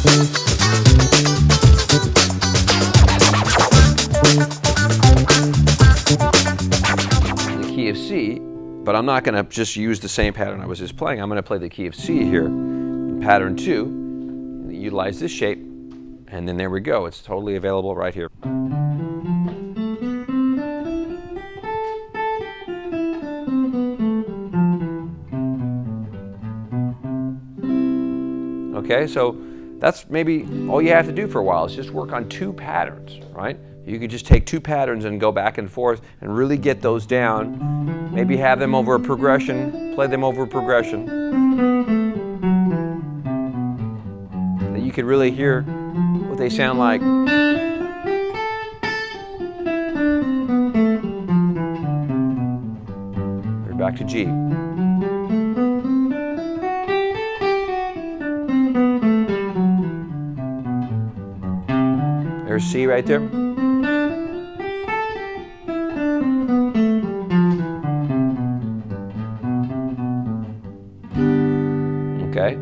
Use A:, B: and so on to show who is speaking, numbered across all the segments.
A: The key of C, but I'm not going to just use the same pattern I was just playing. I'm going to play the key of C here in pattern 2, utilize this shape, and then there we go. It's totally available right here. Okay, so that's maybe all you have to do for a while is just work on 2 patterns, right? You could just take 2 patterns and go back and forth and really get those down. Maybe have them over a progression, play them over a progression. That you could really hear what they sound like. We're back to G. There's C right there. Okay,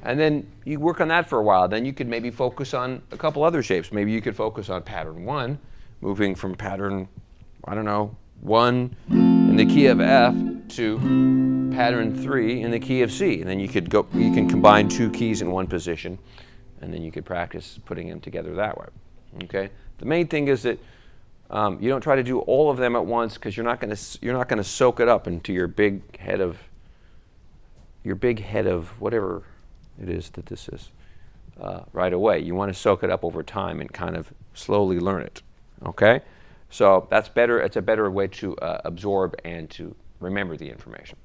A: and then you work on that for a while. Then you could maybe focus on a couple other shapes. Maybe you could focus on pattern 1, moving from pattern, I don't know, 1 in the key of F to pattern 3 in the key of C. And then you can combine 2 keys in one position, and then you could practice putting them together that way. Okay. The main thing is that you don't try to do all of them at once, because you're not going to soak it up into your big head of whatever it is that this is right away. You want to soak it up over time and kind of slowly learn it. Okay. So that's better. It's a better way to absorb and to remember the information.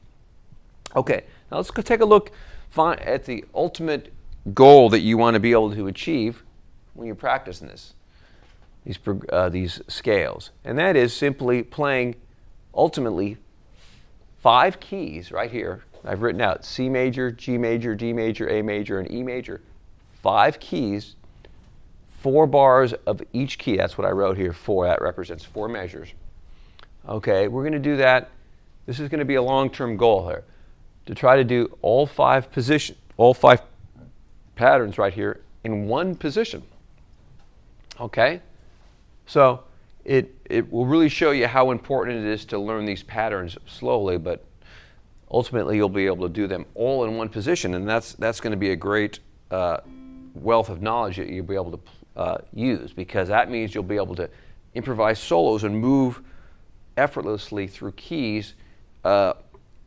A: Okay. Now let's go take a look at the ultimate goal that you want to be able to achieve when you're practicing these scales, and that is simply playing ultimately 5 keys right here. I've written out C major, G major, D major, A major, and E major. 5 keys, 4 bars of each key. That's what I wrote here. 4. That represents 4 measures. Okay, we're going to do that. This is going to be a long-term goal here, to try to do all 5 patterns right here in one position. Okay, so it will really show you how important it is to learn these patterns slowly, but ultimately you'll be able to do them all in one position, and that's going to be a great wealth of knowledge that you'll be able to use, because that means you'll be able to improvise solos and move effortlessly through keys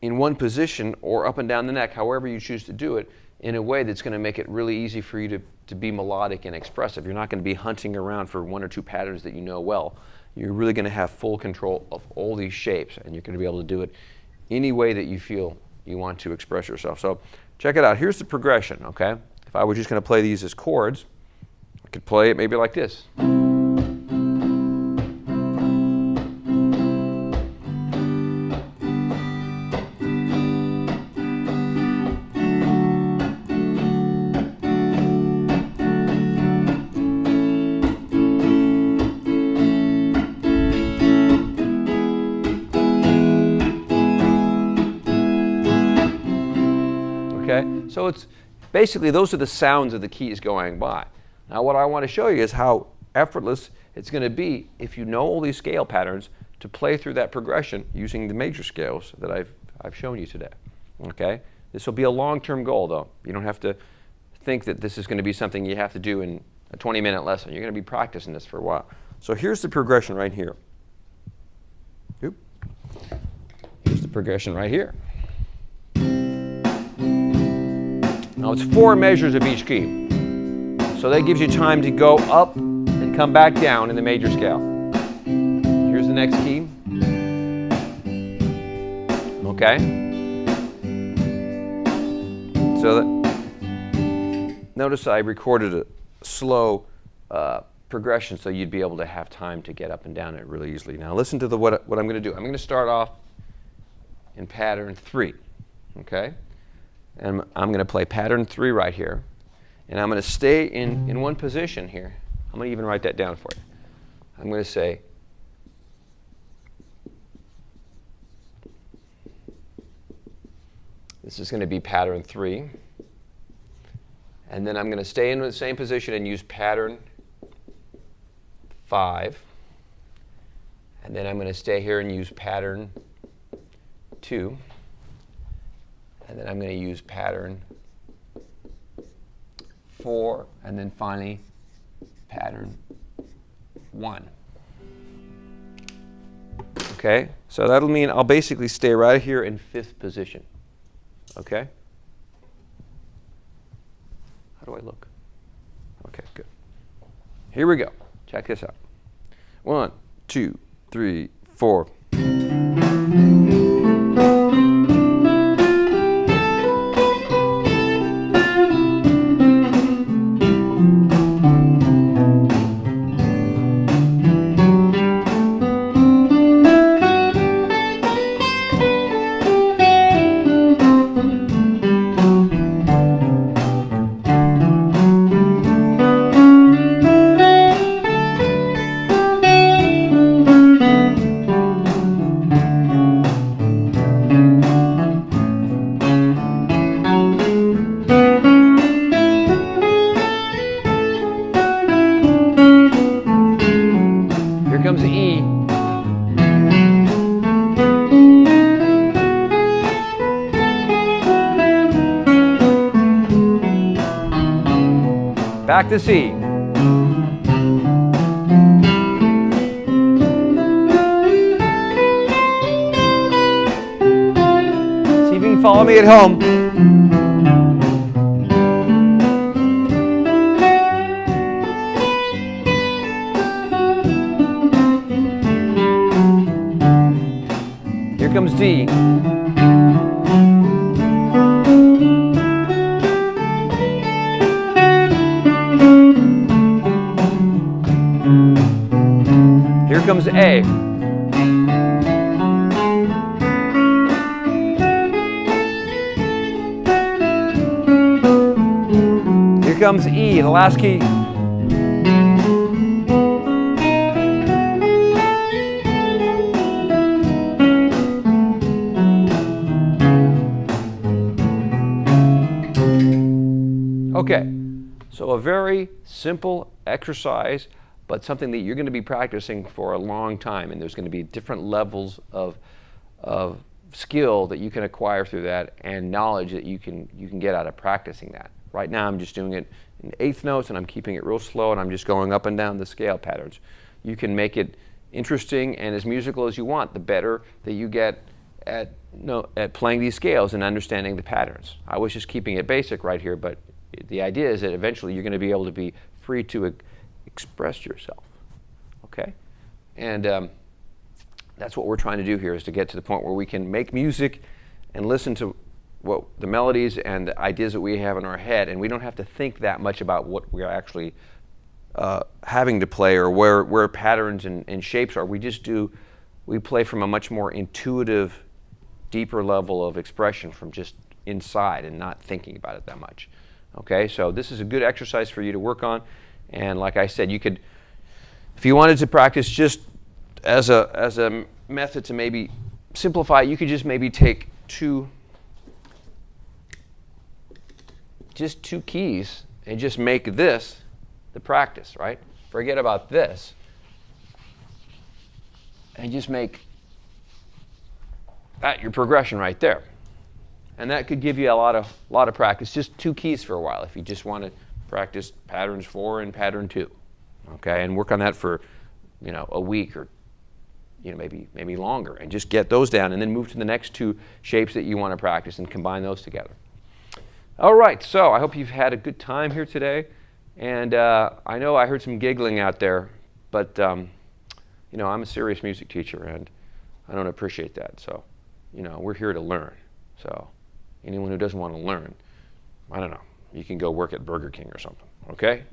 A: in one position or up and down the neck, however you choose to do it, in a way that's going to make it really easy for you to be melodic and expressive. You're not going to be hunting around for 1 or 2 patterns that you know well. You're really going to have full control of all these shapes, and you're going to be able to do it any way that you feel you want to express yourself. So check it out. Here's the progression, okay? If I were just going to play these as chords, I could play it maybe like this. Okay, so it's basically those are the sounds of the keys going by. Now what I want to show you is how effortless it's going to be if you know all these scale patterns to play through that progression using the major scales that I've shown you today. Okay, this will be a long-term goal though. You don't have to think that this is going to be something you have to do in a 20-minute lesson. You're going to be practicing this for a while. So here's the progression right here. Here's the progression right here. Now it's 4 measures of each key. So that gives you time to go up and come back down in the major scale. Here's the next key. Okay? So notice I recorded a slow progression so you'd be able to have time to get up and down it really easily. Now listen to what I'm going to do. I'm going to start off in pattern 3. Okay? And I'm going to play pattern 3 right here. And I'm going to stay in one position here. I'm going to even write that down for you. I'm going to say, this is going to be pattern 3. And then I'm going to stay in the same position and use pattern 5. And then I'm going to stay here and use pattern 2. And then I'm going to use pattern 4. And then finally, pattern 1. Okay? So that'll mean I'll basically stay right here in 5th position. Okay? How do I look? Okay, good. Here we go. Check this out. 1, 2, 3, 4. Here comes E. Back to C. See if you can follow me at home. Here comes D. Here comes A. Here comes E, the last key. Okay, so a very simple exercise, but something that you're going to be practicing for a long time, and there's going to be different levels of skill that you can acquire through that, and knowledge that you can get out of practicing that. Right now I'm just doing it in eighth notes, and I'm keeping it real slow, and I'm just going up and down the scale patterns. You can make it interesting and as musical as you want, the better that you get at playing these scales and understanding the patterns. I was just keeping it basic right here, but the idea is that eventually you're going to be able to be free to express yourself, okay? And that's what we're trying to do here, is to get to the point where we can make music and listen to what the melodies and the ideas that we have in our head, and we don't have to think that much about what we're actually having to play or where patterns and shapes are. We play from a much more intuitive, deeper level of expression from just inside and not thinking about it that much. Okay, so this is a good exercise for you to work on, and like I said, you could, if you wanted to practice just as a method to maybe simplify, you could just maybe take just two keys and just make this the practice, right? Forget about this, and just make that your progression right there. And that could give you a lot of practice, just two keys for a while, if you just want to practice patterns 4 and pattern 2, okay? And work on that for, a week or, maybe longer, and just get those down, and then move to the next two shapes that you want to practice and combine those together. All right, so I hope you've had a good time here today, and I know I heard some giggling out there, but I'm a serious music teacher, and I don't appreciate that. So, we're here to learn. So, anyone who doesn't want to learn, I don't know, you can go work at Burger King or something, okay?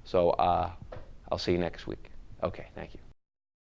A: So, I'll see you next week. Okay, thank you.